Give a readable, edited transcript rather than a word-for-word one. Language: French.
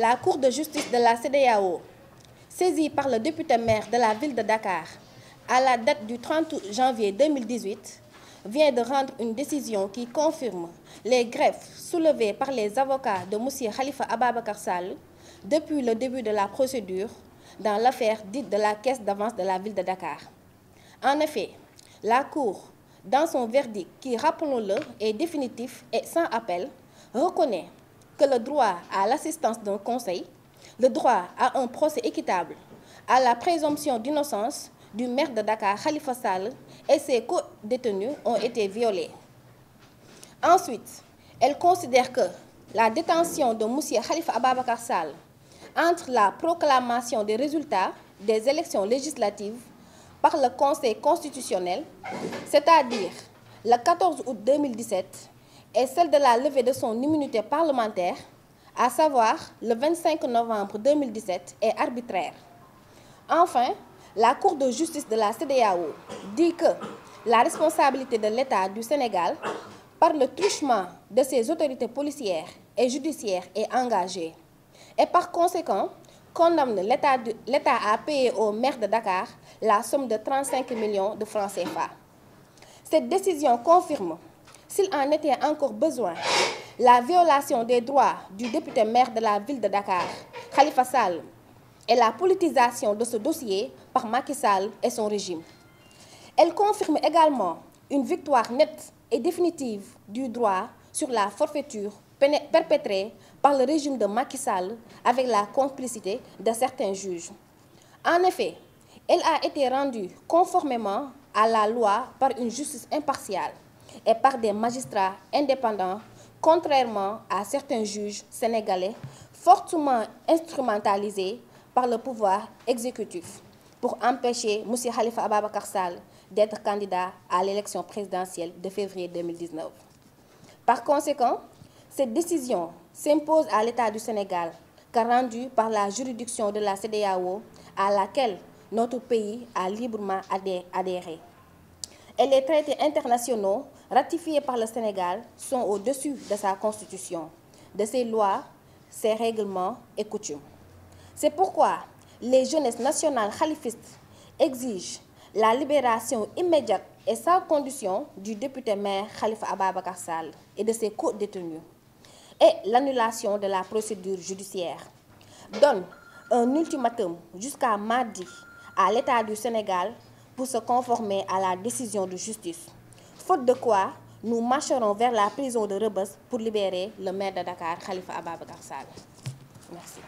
La Cour de justice de la CEDEAO, saisie par le député maire de la ville de Dakar à la date du 30 janvier 2018, vient de rendre une décision qui confirme les greffes soulevées par les avocats de M. Khalifa Ababacar Sall depuis le début de la procédure dans l'affaire dite de la caisse d'avance de la ville de Dakar. En effet, la Cour, dans son verdict qui, rappelons-le, est définitif et sans appel, reconnaît que le droit à l'assistance d'un conseil, le droit à un procès équitable, à la présomption d'innocence du maire de Dakar, Khalifa Sall, et ses co-détenus ont été violés. Ensuite, elle considère que la détention de M. Khalifa Ababacar Sall entre la proclamation des résultats des élections législatives par le Conseil constitutionnel, c'est-à-dire le 14 août 2017, et celle de la levée de son immunité parlementaire, à savoir le 25 novembre 2017, est arbitraire. Enfin, la Cour de justice de la CEDEAO dit que la responsabilité de l'État du Sénégal par le truchement de ses autorités policières et judiciaires est engagée et par conséquent condamne l'État à payer au maire de Dakar la somme de 35 millions de francs CFA. Cette décision confirme, s'il en était encore besoin, la violation des droits du député maire de la ville de Dakar, Khalifa Sall, et la politisation de ce dossier par Macky Sall et son régime. Elle confirme également une victoire nette et définitive du droit sur la forfaiture perpétrée par le régime de Macky Sall avec la complicité de certains juges. En effet, elle a été rendue conformément à la loi par une justice impartiale et par des magistrats indépendants, contrairement à certains juges sénégalais fortement instrumentalisés par le pouvoir exécutif pour empêcher M. Khalifa Ababacar Sall d'être candidat à l'élection présidentielle de février 2019. Par conséquent, cette décision s'impose à l'État du Sénégal, car rendue par la juridiction de la CEDEAO à laquelle notre pays a librement adhéré. Et les traités internationaux ratifiés par le Sénégal sont au-dessus de sa constitution, de ses lois, ses règlements et coutumes. C'est pourquoi les jeunesses nationales khalifistes exigent la libération immédiate et sans condition du député maire Khalifa Ababacar Sall et de ses co-détenus et l'annulation de la procédure judiciaire. Donne un ultimatum jusqu'à mardi à l'État du Sénégal pour se conformer à la décision de justice. Faute de quoi, nous marcherons vers la prison de Rebeuss pour libérer le maire de Dakar, Khalifa Ababacar Sall. Merci.